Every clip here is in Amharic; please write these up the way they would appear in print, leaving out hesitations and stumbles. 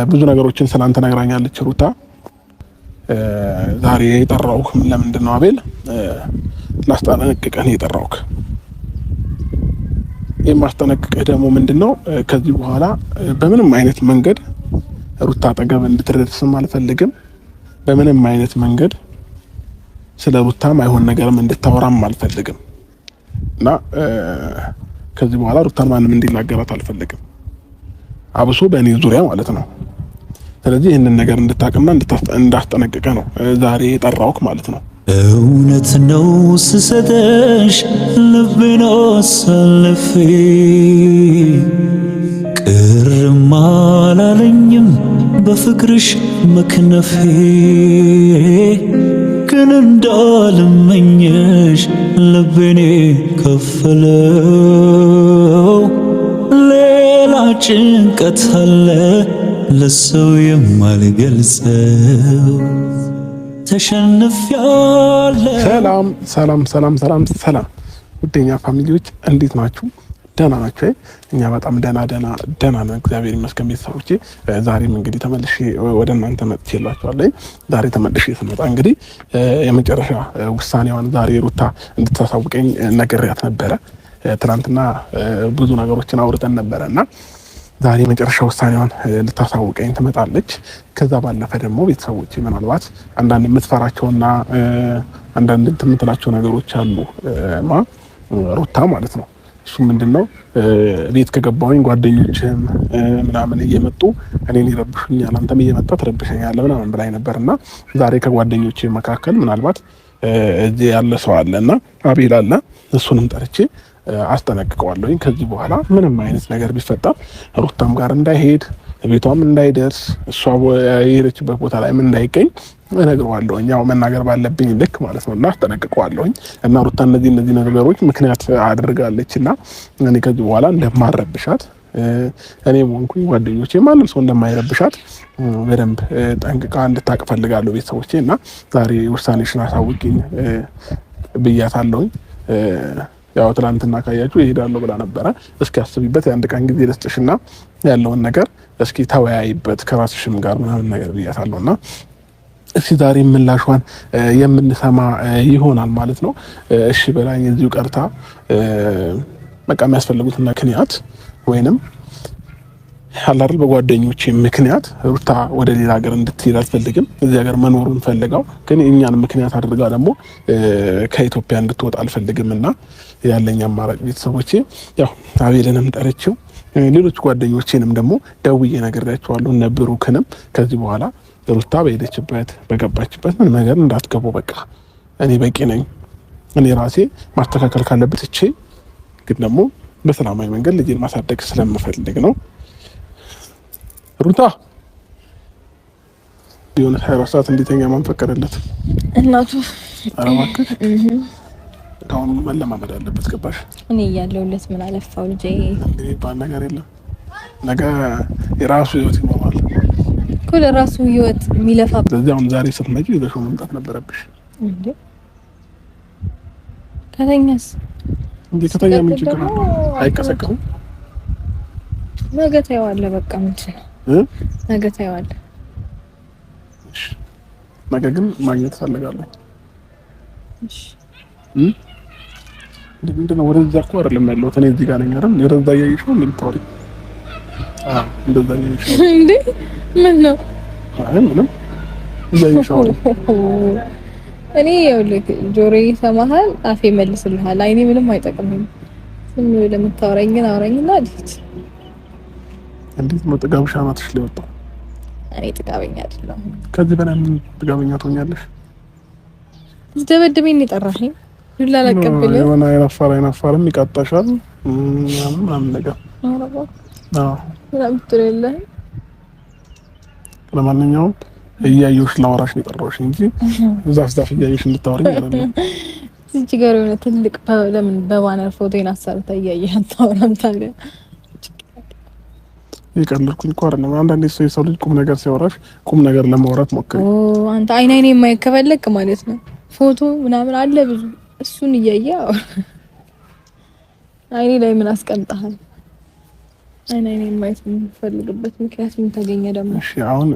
ብዙ ነገሮችን ስላንተ ነግራኛለች ሩታ። ዛሬ የጠራውክ ለምንድን ነው አቤል? ላስጠነቅቅህ ነው የጠራውክ። የማስጠነቅቅህ ደግሞ ምንድነው ከዚህ በኋላ በምንም አይነት መንገድ ሩታ አጠገብ እንድትደርስም አልፈልግም። በምንም አይነት መንገድ ስለ ሩታ ማይሆን ነገርም እንድታወራም አልፈልግም እና ከዚህ በኋላ ሩታን ማንም እንዲናገራት አልፈልግም፣ አብሶ በእኔ ዙሪያ ማለት ነው። ስለዚህ ይህንን ነገር እንድታቅና እንዳስጠነቅቀ ነው ዛሬ የጠራውክ ማለት ነው። እውነት ነው ስሰጠሽ ልቤን አሳልፌ ቅርም አላለኝም በፍቅርሽ መክነፌ፣ ግን እንዳልመኘሽ ልቤኔ ከፈለው። ሌላ ጭንቀት አለ ለሰው የማልገልጸው። ተሸንፊያለሁ። ሰላም ሰላም ሰላም ሰላም ሰላም ውደኛ ፋሚሊዎች እንዴት ናችሁ? ደህና ናችሁ? እኛ በጣም ደህና ነን፣ እግዚአብሔር ይመስገን። ቤተሰቦቼ ዛሬም እንግዲህ ተመልሼ ወደ እናንተ መጥቼላችኋለሁ። ዛሬ ተመልሼ ስመጣ እንግዲህ የመጨረሻ ውሳኔዋን ዛሬ ሩታ እንድታሳውቀኝ ነግሬያት ነበረ። ትናንትና ብዙ ነገሮችን አውርተን ነበረና ዛሬ መጨረሻ ውሳኔዋን ልታሳውቀኝ ትመጣለች። ከዛ ባለፈ ደግሞ ቤተሰቦች ምናልባት አንዳንድ የምትፈራቸውና አንዳንድ የምትላቸው ነገሮች አሉ ሩታ ማለት ነው። እሱ ምንድነው ቤት ከገባሁኝ ጓደኞችም ምናምን እየመጡ እኔን ይረብሹኛል፣ አንተም እየመጣ ትረብሸኛለህ ምናምን ብላኝ ነበርና ዛሬ ከጓደኞቼ መካከል ምናልባት እዚህ ያለ ሰው አለና አቤል አለ፣ እሱንም ጠርቼ አስጠነቅቀዋለሁ። ከዚህ በኋላ ምንም አይነት ነገር ቢፈጠር ሩታም ጋር እንዳይሄድ፣ ቤቷም እንዳይደርስ፣ እሷ የሄደችበት ቦታ ላይ ምን እንዳይገኝ እነግረዋለሁ። ያው መናገር ባለብኝ ልክ ማለት ነው እና አስጠነቅቀዋለሁ። እና ሩታ እነዚህ ነገሮች ምክንያት አድርጋለችና እኔ ከዚህ በኋላ እንደማረብሻት እኔም ሆንኩኝ ጓደኞቼ ማንም ሰው እንደማይረብሻት በደንብ ጠንቅቃ እንድታቅ ፈልጋለሁ ቤተሰቦቼ። እና ዛሬ ውሳኔሽን አሳውቂኝ ብያታለሁኝ። ያው ትላንትና ካያችሁ ይሄዳለሁ ብላ ነበረ። እስኪ አስቢበት፣ የአንድ ቀን ጊዜ ልስጥሽና ያለውን ነገር እስኪ ተወያይበት ከራስሽም ጋር ምናምን ነገር ብያታለሁና እስኪ ዛሬ ምላሿን የምንሰማ ይሆናል ማለት ነው። እሺ በላኝ እዚሁ ቀርታ በቃ የሚያስፈልጉት ምክንያት ወይንም አላርል በጓደኞቼ ምክንያት ሩታ ወደ ሌላ ሀገር እንድትሄድ አልፈልግም። እዚህ ሀገር መኖሩን ፈልገው ግን እኛን ምክንያት አድርጋ ደግሞ ከኢትዮጵያ እንድትወጣ አልፈልግምና ያለኝ አማራጭ ቤተሰቦቼ ያው አቤልንም ጠርቼው ሌሎች ጓደኞቼንም ደግሞ ደውዬ ነግሬያቸዋለሁ። እነ ብሩክንም ከዚህ በኋላ ሩታ በሄደችበት በገባችበት ምን ነገር እንዳትገቡ፣ በቃ እኔ በቂ ነኝ። እኔ ራሴ ማስተካከል ካለበት እቼ ግን ደግሞ በሰላማዊ መንገድ ልጄን ማሳደግ ስለምፈልግ ነው። ሩታ የሆነ 24 ሰዓት እንዲተኛ ማን ፈቀደለት? እናቱ አረማከሽ አሁን መለማመድ አለበት። ገባሽ? እኔ እያለሁለት ምን አለፋው ልጄ ባል ነገር የለም። ነገ የራሱ ህይወት ይኖራል እኮ ለራሱ ህይወት የሚለፋ። ስለዚህ አሁን ዛሬ ስትመጪ ይዘሽው መምጣት ነበረብሽ እንዴ? ከተኛስ እንዴ? ከተኛ ምን ችግር አለ? አይቀሰቀስም። ነገ ታየዋለህ። በቃ ምንድን ነው ነገ ታየዋለህ። እሺ ነገ ግን ማግኘት ፈልጋለሁ። እሺ ምንድን ነው? ወደዛ እኮ አይደለም ያለሁት እኔ እዚህ ጋር ነኝ አይደል? ወደዛ እያየሽው እንደምታወሪ እንደዛ እያየሽው እንዴ? ምን ነው? አይ ምንም እያየሽው እኔ ይኸውልህ ጆሮዬ ይሰማሃል፣ አፌ መልስልሃል። አይኔ ምንም አይጠቅምም። ዝም ብለህ የምታወራኝ ግን አውራኝና ልጅ እንዴት ነው ጥጋብሽ አናትሽ ላይ ወጣው? እኔ ጥጋበኛ አይደለሁም። ከዚህ በላይ ምን ጥጋበኛ ትሆኛለሽ? ዝደበድበኝ የጠራኸኝ ዱላ ለቀበለ የሆነ አይናፋርም ይቃጣሻል ምናምን ነገር። አዎ ምናምን ትላለህ። ለማንኛውም እያየሁሽ ላወራሽ ነው የጠራሁሽ እንጂ ዛፍ እያየሁሽ እንድታወሪኝ አይደለም። እዚህ ጋር የሆነ ትልቅ ለምን በባነር ፎቶዬን አሰርታ እያየህ አታወራም ታዲያ? ይቀልልኩኝ እኮ አይደለም። አንዳንዴ ሰው ልጅ ቁም ነገር ሲያወራሽ ቁም ነገር ለማውራት ሞክሪ። አንተ አይኔ የማይከበለቅ ማለት ነው። ፎቶ ምናምን አለ ብዙ፣ እሱን እያየ አይኔ ላይ ምን አስቀምጣሃል? እኔ ማየት የምፈልግበት ምክንያት ምን ተገኘ ደግሞ? እሺ አሁን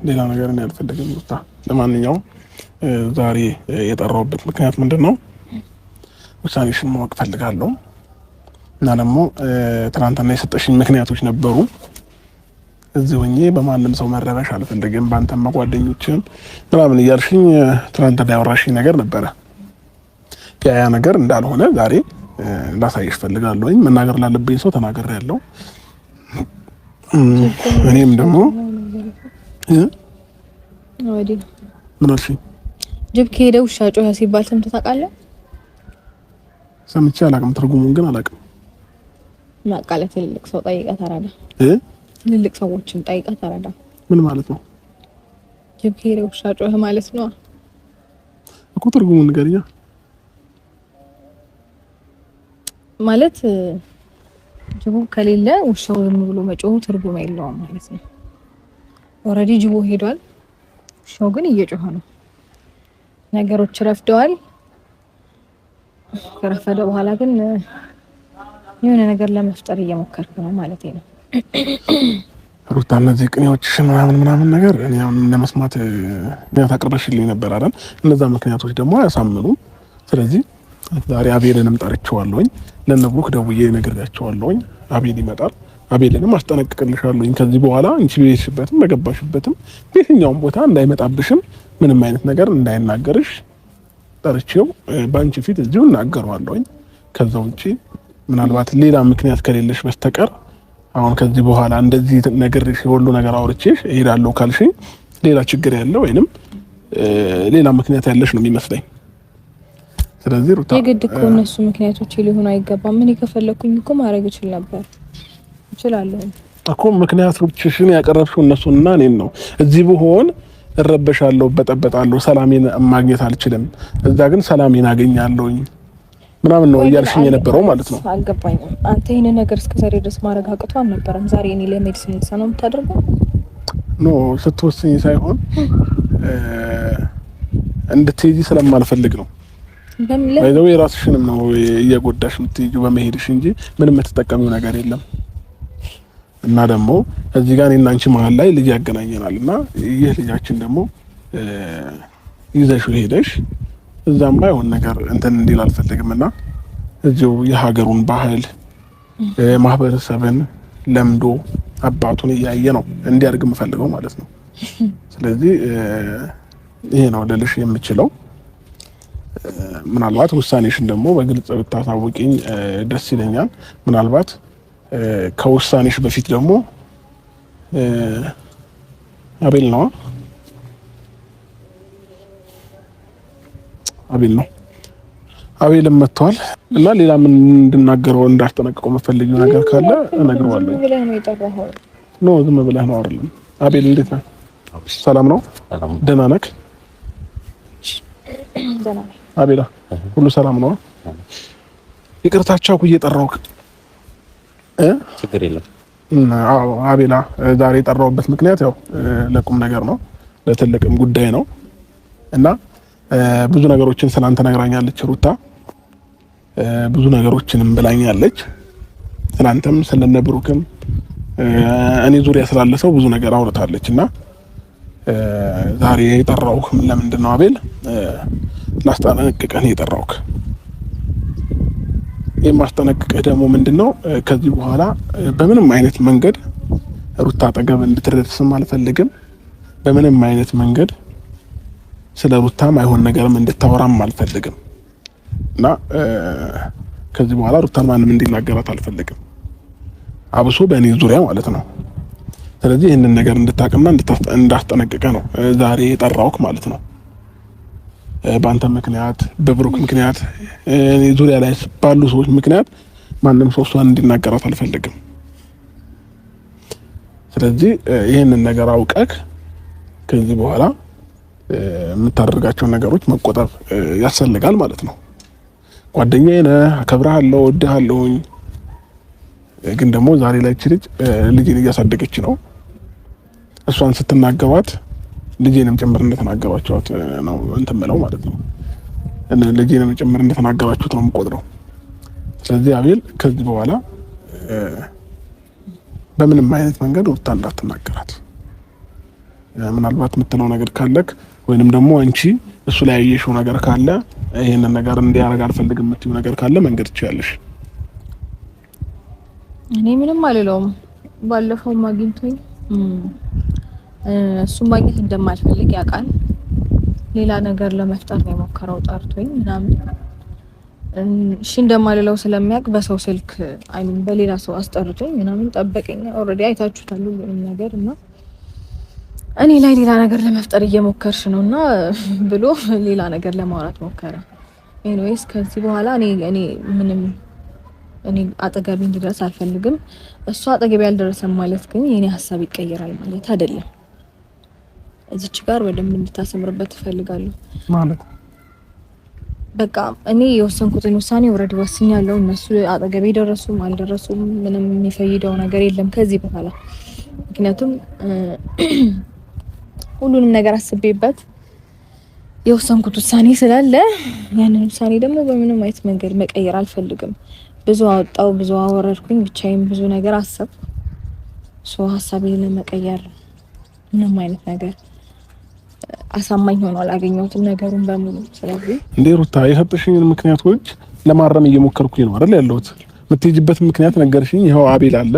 ሌላ ነገር ነው ያልፈልግም። ለማንኛውም ዛሬ የጠራሁበት ምክንያት ምንድነው? ውሳኔሽን ማወቅ ፈልጋለሁ እና ደግሞ ትናንትና የሰጠሽኝ ምክንያቶች ነበሩ። እዚህ ሆኜ በማንም ሰው መረበሽ አልፈልግም፣ ባንተማ ጓደኞችን ምናምን እያልሽኝ ትናንትና ያወራሽኝ ነገር ነበረ። ያ ነገር እንዳልሆነ ዛሬ ላሳይሽ ፈልጋለሁኝ። መናገር ላለብኝ ሰው ተናግሬያለሁ። እኔም ደግሞ ምን አልሽኝ? ጅብ ከሄደ ውሻ ጮኸ ሲባል ሰምተህ ታውቃለህ? ሰምቼ አላውቅም፣ ትርጉሙን ግን አላውቅም። ማቃለት ትልልቅ ሰው ጠይቀህ ተረዳ። ትልልቅ ሰዎችን ጠይቀህ ተረዳ። ምን ማለት ነው? ጅብ ከሄደ ውሻ ጮኸ ማለት ነው እኮ። ትርጉሙን ንገሪኛ። ማለት ጅቡ ከሌለ ውሻው ዝም ብሎ መጮሁ ትርጉም የለውም ማለት ነው። ኦልሬዲ ጅቡ ሄዷል፣ ውሻው ግን እየጮኸ ነው። ነገሮች ረፍደዋል። ከረፈደ በኋላ ግን የሆነ ነገር ለመፍጠር እየሞከርክ ነው ማለት ነው። ሩታ እነዚህ ቅኔዎችሽን ምናምን ነገር እኔ አሁን ለመስማት ምክንያት አቅርበሽልኝ ነበር አይደል? እነዛ ምክንያቶች ደግሞ አያሳምኑም። ስለዚህ ዛሬ አቤልንም ጠርቼዋለሁኝ። ለነብሩክ ደውዬ ነግሬያቸዋለሁኝ። አቤል ይመጣል። አቤልንም አስጠነቅቅልሻለሁኝ። ከዚህ በኋላ አንቺ ቤትሽበትም በገባሽበትም የትኛውም ቦታ እንዳይመጣብሽም ምንም አይነት ነገር እንዳይናገርሽ ጠርቼው በአንቺ ፊት እዚሁ እናገረዋለሁኝ። ከዛ ውጪ ምናልባት ሌላ ምክንያት ከሌለሽ በስተቀር አሁን ከዚህ በኋላ እንደዚህ ነገርሽ ሁሉ ነገር አውርቼሽ እሄዳለሁ ካልሽኝ ሌላ ችግር ያለው ወይንም ሌላ ምክንያት ያለሽ ነው የሚመስለኝ። ስለዚህ ሩታ የግድ እኮ እነሱ ምክንያቶች ሊሆኑ አይገባም። ምን ከፈለኩኝ እኮ ማድረግ እችል ነበር እችላለሁ እኮ። ምክንያቶችሽን ያቀረብሽው እነሱንና እኔን ነው። እዚህ ብሆን እረበሻለሁ፣ በጠበጣለሁ፣ ሰላሜን ማግኘት አልችልም። እዛ ግን ሰላሜን አገኛለሁኝ ምናምን ነው እያልሽኝ የነበረው ማለት ነው። አልገባኝም። አንተ ይሄን ነገር እስከዛሬ ድረስ ማድረግ አቅቶ አልነበረም። ዛሬ እኔ ለሜዲሲን ነው የምታደርገው? ኖ ስትወስኝ ሳይሆን እንድትሄጂ ስለማልፈልግ ነው። ባይዘው የራስሽንም ነው እየጎዳሽ የምትሄጂው በመሄድሽ እንጂ ምንም የምትጠቀሚው ነገር የለም። እና ደግሞ እዚህ ጋር እኔና አንቺ መሀል ላይ ልጅ ያገናኘናል እና ይህ ልጃችን ደግሞ ይዘሽው ሄደሽ እዛም ባይሆን ነገር እንትን እንዲል አልፈልግም እና እዚሁ የሀገሩን ባህል ማህበረሰብን ለምዶ አባቱን እያየ ነው እንዲያድግ የምፈልገው ማለት ነው። ስለዚህ ይሄ ነው ልልሽ የምችለው። ምናልባት ውሳኔሽን ደግሞ በግልጽ ብታሳውቂኝ ደስ ይለኛል። ምናልባት ከውሳኔሽ በፊት ደግሞ አቤል ነው አቤልም መጥቷል እና ሌላ ምን እንድናገረው እንዳስጠነቅቀው የምፈልጊው ነገር ካለ እነግረዋለሁ። ኖ ዝም ብለህ ነው አይደለም። አቤል እንዴት ነህ? ሰላም ነው? ደህና ነህ? አቤላ ሁሉ ሰላም ነው? ይቅርታቸው እየጠራሁህ ችግር የለም። አዎ አቤላ ዛሬ የጠራሁበት ምክንያት ያው ለቁም ነገር ነው፣ ለትልቅም ጉዳይ ነው እና ብዙ ነገሮችን ስላንተ ነግራኛለች ሩታ። ብዙ ነገሮችንም ብላኛለች ስላንተም ስለነብሩክም እኔ ዙሪያ ስላለ ሰው ብዙ ነገር አውርታለች እና ዛሬ የጠራሁህ ለምንድን ነው አቤል? ላስጠነቅቅህ ነው የጠራሁህ። የማስጠነቅቅህ ደግሞ ምንድነው ከዚህ በኋላ በምንም አይነት መንገድ ሩታ አጠገብ እንድትደርስም አልፈልግም። በምንም አይነት መንገድ ስለ ሩታም አይሆን ነገርም እንድታወራም አልፈልግም እና ከዚህ በኋላ ሩታን ማንም እንዲናገራት አልፈልግም፣ አብሶ በእኔ ዙሪያ ማለት ነው። ስለዚህ ይህንን ነገር እንድታቅና እንዳስጠነቅቀህ ነው ዛሬ የጠራሁህ ማለት ነው። በአንተ ምክንያት፣ በብሩክ ምክንያት፣ እኔ ዙሪያ ላይ ባሉ ሰዎች ምክንያት ማንም ሰው እሷን እንዲናገራት አልፈልግም። ስለዚህ ይህንን ነገር አውቀህ ከዚህ በኋላ የምታደርጋቸው ነገሮች መቆጠብ ያስፈልጋል ማለት ነው። ጓደኛዬ ነህ፣ አከብርሃለሁ፣ እወድሃለሁኝ። ግን ደግሞ ዛሬ ላይ ልጅ ልጅን እያሳደገች ነው። እሷን ስትናገሯት ልጄንም ጭምር እንደተናገሯቸዋት ነው እንትን ብለው ማለት ነው። ልጄንም ጭምር እንደተናገሯችሁት ነው የምቆጥረው። ስለዚህ አቤል ከዚህ በኋላ በምንም አይነት መንገድ ሩታ እንዳትናገራት። ምናልባት የምትለው ነገር ካለክ ወይንም ደግሞ አንቺ እሱ ላይ ያየሽው ነገር ካለ ይሄንን ነገር እንዲያረጋ አልፈልግም የምትይው ነገር ካለ መንገድ ትችያለሽ። እኔ ምንም አልለውም። ባለፈው አግኝቶኝ እሱን ማግኘት እንደማልፈልግ ያውቃል። ሌላ ነገር ለመፍጠር ነው የሞከረው ጠርቶኝ ምናምን እሺ እንደማልለው ስለሚያውቅ በሰው ስልክ አይሚን በሌላ ሰው አስጠርቶኝ ምናምን ጠበቀኝ። ኦልሬዲ አይታችሁታል ሁሉንም ነገር እና እኔ ላይ ሌላ ነገር ለመፍጠር እየሞከርሽ ነውና ብሎ ሌላ ነገር ለማውራት ሞከረ። ኤኒዌይስ ከዚህ በኋላ እኔ ምንም አጠገቤ እንዲደርስ አልፈልግም። እሱ አጠገቤ ያልደረሰም ማለት ግን የኔ ሀሳብ ይቀየራል ማለት አይደለም። እዚች ጋር በደንብ እንድታሰምርበት እፈልጋለሁ ማለት በቃ እኔ የወሰንኩትን ውሳኔ ኦልሬዲ ወስኛለሁ። እነሱ አጠገቤ ደረሱም አልደረሱም ምንም የሚፈይደው ነገር የለም ከዚህ በኋላ ምክንያቱም ሁሉንም ነገር አስቤበት የወሰንኩት ውሳኔ ስላለ ያንን ውሳኔ ደግሞ በምንም አይነት መንገድ መቀየር አልፈልግም። ብዙ አወጣው ብዙ አወረድኩኝ ብቻዬን ብዙ ነገር አሰብኩ። ሀሳቤን ለመቀየር ምንም አይነት ነገር አሳማኝ ሆኖ አላገኘሁትም ነገሩን በሙሉ። ስለዚህ እንዴ ሩታ የሰጠሽኝን ምክንያቶች ለማረም እየሞከርኩኝ ነው አይደል ያለሁት። የምትሄጂበት ምክንያት ነገርሽኝ። ይኸው አቤል አለ።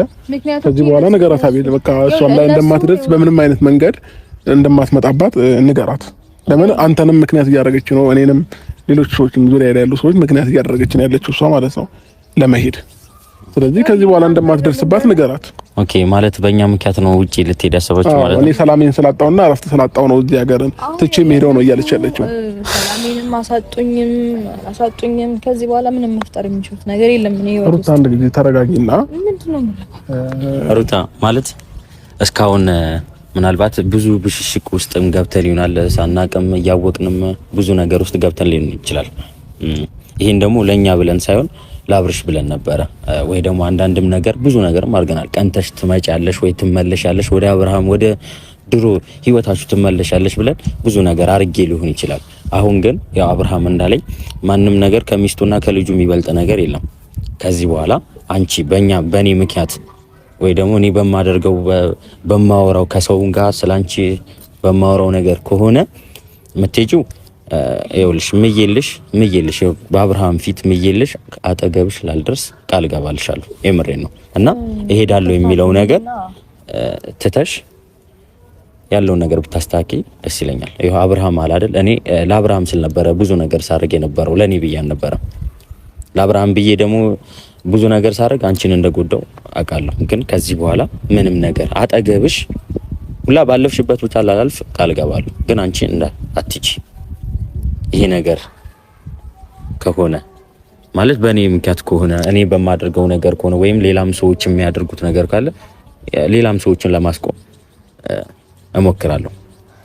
ከዚህ በኋላ ነገራት አቤል በቃ እሷም ላይ እንደማትደርስ በምንም አይነት መንገድ እንደማትመጣባት ንገራት። ለምን አንተንም ምክንያት እያደረገች ነው፣ እኔንም ሌሎች ሰዎችም ዙሪያ ላይ ያሉ ሰዎች ምክንያት እያደረገች ነው ያለችው እሷ ማለት ነው ለመሄድ። ስለዚህ ከዚህ በኋላ እንደማትደርስባት ንገራት። ኦኬ ማለት በእኛ ምክንያት ነው ውጪ ልትሄድ ያሰበችው ማለት ነው። እኔ ሰላሜን ስላጣውና እረፍት ስላጣው ነው እዚህ ሀገርን ትቼ የምሄደው ነው እያለች ያለችው። ሰላሜንም አሳጡኝም ከዚህ በኋላ ምንም መፍጠር የሚችሉት ነገር የለም። እኔ ሩታ አንድ ጊዜ ተረጋጊና። ምንድነው ሩታ ማለት እስካሁን ምናልባት ብዙ ብሽሽቅ ውስጥም ገብተን ይሆናል ሳናቅም እያወቅንም ብዙ ነገር ውስጥ ገብተን ሊሆን ይችላል። ይሄን ደግሞ ለኛ ብለን ሳይሆን ላብርሽ ብለን ነበረ ወይ ደግሞ አንዳንድም ነገር ብዙ ነገርም አድርገናል። ቀንተሽ ትመጫለሽ ወይ ትመለሻለሽ ወደ አብርሃም ወደ ድሮ ህይወታችሁ ትመለሻለሽ ብለን ብዙ ነገር አርጌ ሊሆን ይችላል። አሁን ግን ያው አብርሃም እንዳለኝ ማንም ነገር ከሚስቱና ከልጁ የሚበልጥ ነገር የለም። ከዚህ በኋላ አንቺ በእኔ ምክንያት ወይ ደግሞ እኔ በማደርገው በማወራው ከሰው ጋር ስላንቺ በማወራው ነገር ከሆነ የምትሄጂው ይኸውልሽ ምዬልሽ በአብርሃም ፊት ምዬልሽ አጠገብሽ ላልደርስ ቃል ገባልሻለሁ። የምሬን ነው እና እሄዳለሁ የሚለው ነገር ትተሽ ያለውን ነገር ብታስተካኪ ደስ ይለኛል። ይሄው አብርሃም አለ አይደል? እኔ ለአብርሃም ስል ነበረ ብዙ ነገር ሳርግ የነበረው ለኔ ብዬ አልነበረ። ለአብርሃም ብዬ ደግሞ ብዙ ነገር ሳርግ አንቺን እንደጎዳው አውቃለሁ። ግን ከዚህ በኋላ ምንም ነገር አጠገብሽ ሁላ ባለፍሽበት ቦታ ላላልፍ ቃል ገባለሁ። ግን አንቺ አትጪ ይሄ ነገር ከሆነ ማለት በእኔ ምክንያት ከሆነ እኔ በማደርገው ነገር ከሆነ ወይም ሌላም ሰዎች የሚያደርጉት ነገር ካለ ሌላም ሰዎችን ለማስቆም እሞክራለሁ።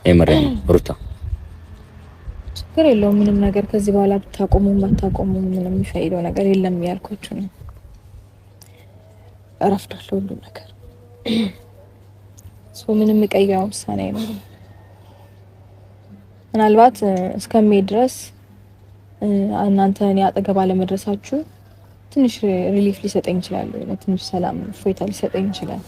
የምሬን ሩታ ችግር የለውም ምንም ነገር ከዚህ በኋላ ብታቆሙ ባታቆሙ ምንም የሚፈይደው ነገር የለም ያልኳችሁ ነው። አረፍዳለሁ ሁሉ ነገር ምንም የቀየረው ውሳኔ አይኖርም። ምናልባት እስከሚሄድ ድረስ እናንተ እኔ አጠገብ አለመድረሳችሁ ትንሽ ሪሊፍ ሊሰጠኝ ይችላል፣ ትንሽ ሰላም እፎይታ ሊሰጠኝ ይችላል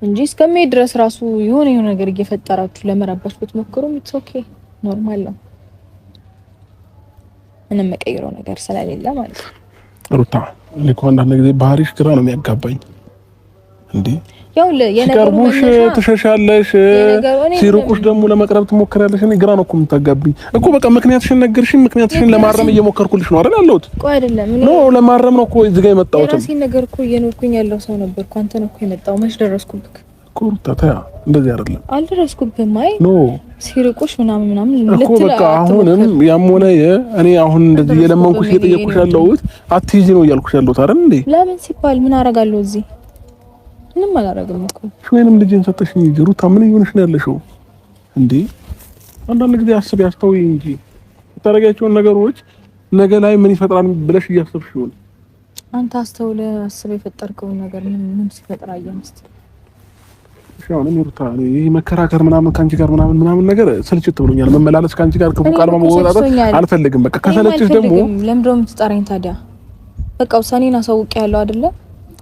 እንጂ እስከሚሄድ ድረስ ራሱ የሆነ ነገር እየፈጠራችሁ ለመረባሽ ብትሞክሩም ኢትስ ኦኬ ኖርማል ነው። ምንም የቀየረው ነገር ስለሌለ ማለት ነው። ሩታ እኔ እኮ አንዳንድ ጊዜ ባህሪሽ ግራ ነው የሚያጋባኝ እንዴ። ያው ሲቀርቡሽ ትሸሻለሽ፣ ሲሩቁሽ ደግሞ ለመቅረብ ትሞክራለሽ። እኔ ግራ ነው እኮ የምታጋቢኝ እኮ። በቃ ምክንያትሽን ነገርሽኝ፣ ምክንያትሽን ለማረም እየሞከርኩልሽ ነው አይደል ያለሁት? እኮ አይደለም ነው ለማረም ነው እኮ እዚህ ጋር የመጣሁት። ራሴን ነገር እኮ እየኖርኩኝ ያለው ሰው ነበርኩ። አንተ ነው እኮ የመጣው። መች ደረስኩብህ እኮ ሩታ። ተያ እንደዚህ አይደለም። አልደረስኩብህም። አይ ኖ ሲሩቁሽ ምናምን እኮ በቃ አሁንም ያም ሆነ እኔ አሁን እንደዚህ የለመንኩሽ እየጠየቅኩሽ ያለሁት አትይዚ ነው እያልኩሽ ያለሁት አይደል እንዴ? ለምን ሲባል ምን አደርጋለሁ እዚህ? ምንም አላደርግም እኮ። ወይንም ልጅን ሰጠሽኝ እንጂ ሩታ ምን ይሆንሽ ነው ያለሽው እንዴ? አንዳንድ ጊዜ አስብ ያስተውይ እንጂ የምታደርጊያቸውን ነገሮች ነገ ላይ ምን ይፈጥራል ብለሽ እያሰብሽ ይሆን? አንተ አስተውለህ አስብ የፈጠርከውን ነገር ምን ሲፈጥር አየንስት ሻውን ሩታ ይሄ መከራከር ምናምን ካንቺ ጋር ምናምን ነገር ስልችት ብሎኛል። መመላለስ ካንቺ ጋር ክፉ ቃል ማወጣጣት አልፈልግም። በቃ ከሰለችሽ ደግሞ ለምንድነው የምትጠራኝ ታዲያ? በቃ ውሳኔን አሳውቄያለሁ አይደለ?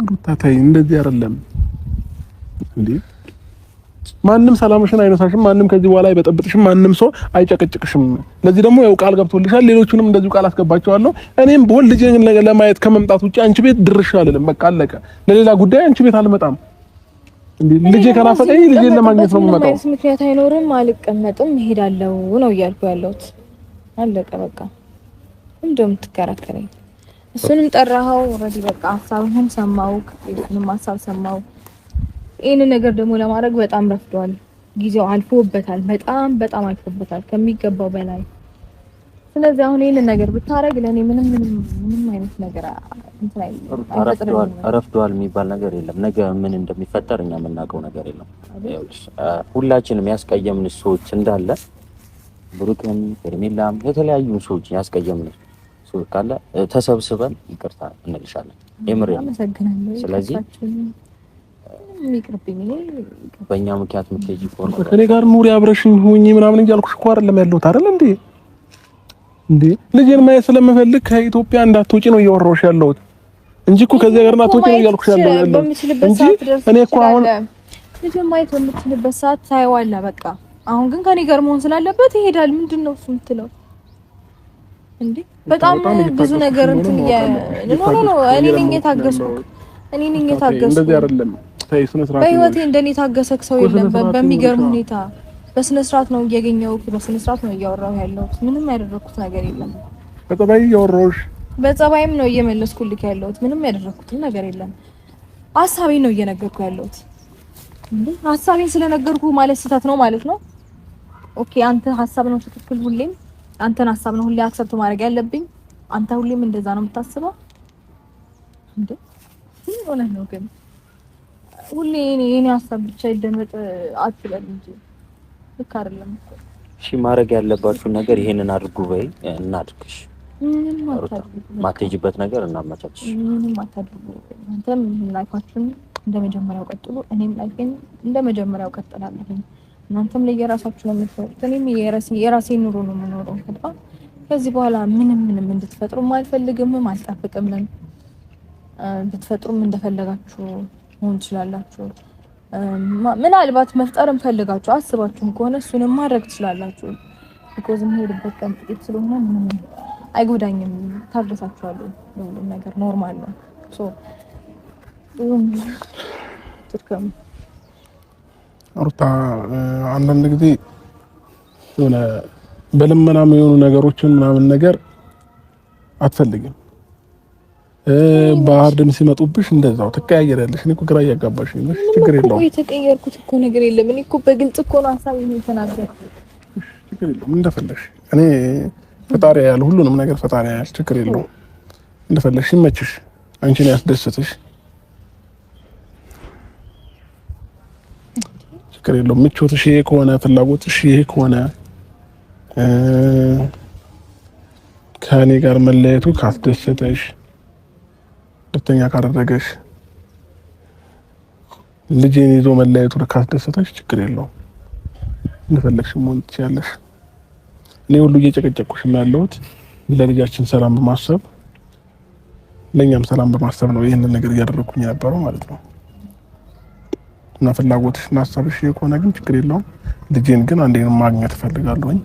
ሩታ ተይ፣ እንደዚህ አይደለም እንዴ። ማንም ሰላምሽን አይነሳሽም። ማንም ከዚህ በኋላ አይበጠብጥሽም። ማንም ሰው አይጨቀጭቅሽም። ለዚህ ደግሞ ያው ቃል ገብቶልሻል። ሌሎቹንም እንደዚሁ ቃል አስገባቸዋለሁ። እኔም በወል ልጄን ለማየት ከመምጣት ውጪ አንቺ ቤት ድርሽ አልልም። በቃ አለቀ። ለሌላ ጉዳይ አንቺ ቤት አልመጣም። እንዴ ልጄ ከናፈቀኝ ልጄን ለማግኘት ነው የምመጣው። ምክንያት አይኖርም። አልቀመጥም፣ እሄዳለሁ ነው እያልኩ ያለሁት። አለቀ በቃ። እንደውም ትከራከረኝ። እሱንም ጠራኸው ኦልሬዲ በቃ ሀሳብህን ሰማው፣ እሱንም ሀሳብ ሰማው። ይሄን ነገር ደግሞ ለማድረግ በጣም ረፍዷል። ጊዜው አልፎበታል። በጣም አልፎበታል ከሚገባው በላይ። ስለዚህ አሁን ይሄን ነገር ብታረግ ለኔ ምንም አይነት ነገር ረፍዷል የሚባል ነገር የለም። ነገ ምን እንደሚፈጠር እኛ የምናውቀው ነገር የለም። ሁላችንም ያስቀየምን ሰዎች እንዳለ ብሩክም ሄርሜላም የተለያዩ ሰዎች ያስቀየምን ሰዎች ካለ ተሰብስበን ይቅርታ እንልሻለን። የምሬን። ስለዚህ በእኛ ምክንያት ምትሄጂ ከሆነ ከኔ ጋር ኑሪ አብረሽኝ ሁኚ ምናምን እያልኩሽ እኮ አይደለም ያለሁት አይደል እንዴ ልጄን ማየት ስለምፈልግ ከኢትዮጵያ እንዳትወጪ ነው እያወራሁሽ ያለሁት እንጂ እኮ ከዚህ ሀገር እንዳትወጪ ነው እያልኩሽ ያለሁት እንጂ እኔ እኮ አሁን ልጄን ማየት በምትችልበት ሰዓት ታይዋለህ በቃ። አሁን ግን ከኔ ጋር መሆን ስላለበት ይሄዳል። ምንድነው እሱ የምትለው እንዴ? በጣም ብዙ ነገር እንትን ኖ እኔ ነኝ የታገስኩት እንደዚህ አይደለም። በህይወቴ እንደኔ ታገሰክ ሰው የለም። በሚገርም ሁኔታ በስነ ስርዓት ነው እያገኘሁት፣ በስነ ስርዓት ነው እያወራሁ ያለሁት። ምንም ያደረኩት ነገር የለም። በጸባይ እያወራሁሽ፣ በጸባይም ነው እየመለስኩልክ ያለሁት። ምንም ያደረኩት ነገር የለም። ሀሳቤን ነው እየነገርኩ ያለሁት። እንዴ ሀሳቤን ስለነገርኩ ማለት ስህተት ነው ማለት ነው? ኦኬ አንተ ሀሳብ ነው ትክክል። ሁሌም አንተን ሀሳብ ነው ሁሌ አክሰፕት ማድረግ ያለብኝ። አንተ ሁሌም እንደዛ ነው የምታስበው እንዴ? ምን ነው ግን ሁሌ እኔ ሀሳብ ብቻ ይደመጥ አትበል እንጂ ልክ አይደለም እኮ። እሺ ማድረግ ያለባችሁ ነገር ይሄንን አድርጉ በይ እናድርግሽ። ማትሄጂበት ነገር እናመቻችሽ። ምንም አታድርጉ። አንተም ላይፋችሁን እንደመጀመሪያው ቀጥሉ፣ እኔም ላይፌን እንደመጀመሪያው ቀጥላለሁ። እናንተም ለየራሳችሁ ነው የምትኖሩት፣ እኔም የራሴን ኑሮ ነው የምኖረው። ከዚህ በኋላ ምንም እንድትፈጥሩም አልፈልግም፣ አልጠብቅም። ብትፈጥሩም እንደፈለጋችሁ መሆን ትችላላችሁ። ምናልባት መፍጠርም ፈልጋችሁ አስባችሁም ከሆነ እሱንም ማድረግ ትችላላችሁ። ቢኮዝ የምሄድበት ቀን ጥቂት ስለሆነ ምንም አይጎዳኝም። ታገሳችኋለሁ። ሁሉም ነገር ኖርማል ነው። ሶ ትርከም ሩታ አንዳንድ ጊዜ የሆነ በልመናም የሆኑ ነገሮችን ምናምን ነገር አትፈልግም። ባህርድም ሲመጡብሽ እንደዛው ትቀያየራለሽ። እኔ እኮ ግራ እያጋባሽኝ ነው። ችግር የለውም እኮ የተቀየርኩት እኮ ነገር የለም። እኔ እኮ በግልጽ እኮ ነው ሀሳቤን የተናገርኩት። ችግር የለውም እንደፈለግሽ። እኔ ፈጣሪ ያለ ሁሉንም ነገር ፈጣሪ ያለ ችግር የለውም እንደፈለግሽ ይመችሽ፣ አንቺን ያስደስትሽ ችግር የለውም። ምቾትሽ ይሄ ከሆነ ፍላጎትሽ ይሄ ከሆነ ከእኔ ጋር መለየቱ ካስደሰተሽ ሁለተኛ ካደረገሽ ልጄን ይዞ መለያየቱ ካስደሰተሽ ችግር የለውም እንደፈለግሽ መሆን ትችያለሽ። እኔ ሁሉ እየጨቀጨቅኩሽ ያለሁት ለልጃችን ሰላም በማሰብ ለኛም ሰላም በማሰብ ነው ይሄንን ነገር እያደረኩኝ የነበረው ማለት ነው። እና ፍላጎትሽ እና ሀሳብሽ የሆነ ግን ችግር የለውም። ልጄን ግን አንዴ ማግኘት እፈልጋለሁኝ።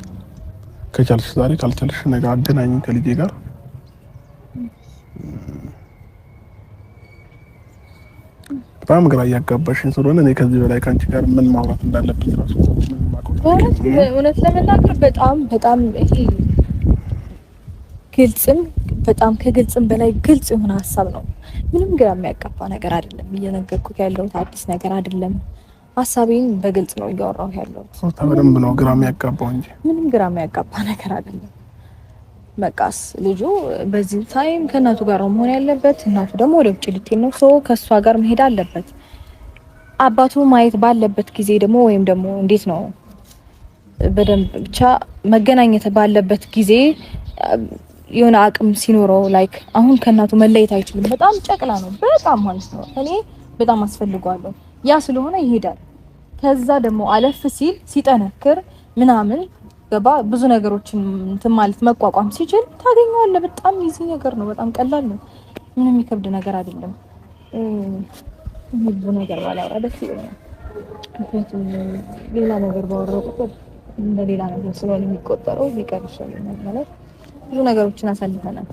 ከቻልሽ ዛሬ ካልቻልሽ ነገ አገናኝ ከልጄ ጋር። በጣም ግራ እያጋባሽኝ ስለሆነ እኔ ከዚህ በላይ ካንቺ ጋር ምን ማውራት እንዳለብኝ ራሱ እውነት ለመናገር በጣም ይሄ ግልጽም በጣም ከግልጽም በላይ ግልጽ የሆነ ሀሳብ ነው። ምንም ግራ የሚያጋባ ነገር አይደለም። እየነገርኩት ያለሁት አዲስ ነገር አይደለም። ሀሳቤን በግልጽ ነው እያወራሁ ያለሁት። በደንብ ነው ግራ የሚያጋባው እንጂ ምንም ግራ የሚያጋባ ነገር አይደለም። በቃስ ልጁ በዚህ ታይም ከእናቱ ጋር ነው መሆን ያለበት። እናቱ ደግሞ ወደ ውጭ ልትሄድ ነው። ሰው ከሷ ጋር መሄድ አለበት። አባቱ ማየት ባለበት ጊዜ ደግሞ ወይም ደግሞ እንዴት ነው በደንብ ብቻ መገናኘት ባለበት ጊዜ የሆነ አቅም ሲኖረው ላይክ አሁን ከእናቱ መለየት አይችልም። በጣም ጨቅላ ነው በጣም ማለት ነው። እኔ በጣም አስፈልጓለሁ። ያ ስለሆነ ይሄዳል። ከዛ ደግሞ አለፍ ሲል ሲጠነክር ምናምን ገባ ብዙ ነገሮችን እንትን ማለት መቋቋም ሲችል ታገኘዋለህ። በጣም ኢዚ ነገር ነው። በጣም ቀላል ነው። ምንም የሚከብድ ነገር አይደለም። ብዙ ነገር ባላወራ ደስ ይለኛል። ምክንያቱም ሌላ ነገር ባወራው ቁጥር እንደ ሌላ ነገር ስለሆነ የሚቆጠረው ቢቀር ይሻለኛል። ማለት ብዙ ነገሮችን አሳልፈናል።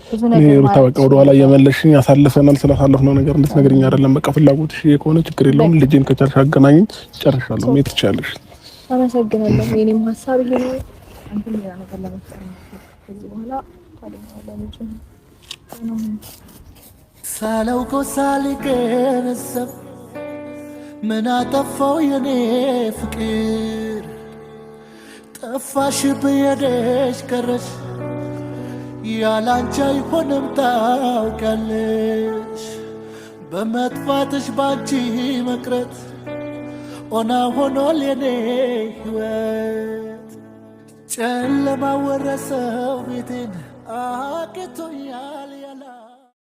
ብዙ ነገር ሩታ በቃ ወደ ኋላ እየመለስሽኝ ያሳልፈናል። ስላሳለፍነው ነገር እንድትነግሪኝ አይደለም። በቃ ፍላጎትሽ ከሆነ ችግር የለውም። ልጄን ከቻልሽ አገናኝኝ። ጨርሻለሁ። መሄድ ትችያለሽ። አመሰግናለሁ። የኔም ሀሳብ ይሄ ነው። አንተ ሌላ ነገር ለመፍጠር ነው። ከዚህ በኋላ ሳላውቆ ሳልገነዘብ ምን አጠፋው የኔ ፍቅር ጠፋሽ ብየደሽ ቀረሽ ያላንቺ አይሆንም ታውቂያለሽ በመጥፋትሽ ባንቺ መቅረት ኦና ሆኗል የኔ ሕይወት ጨለማ ወረሰው ቤቴን አቅቶኛል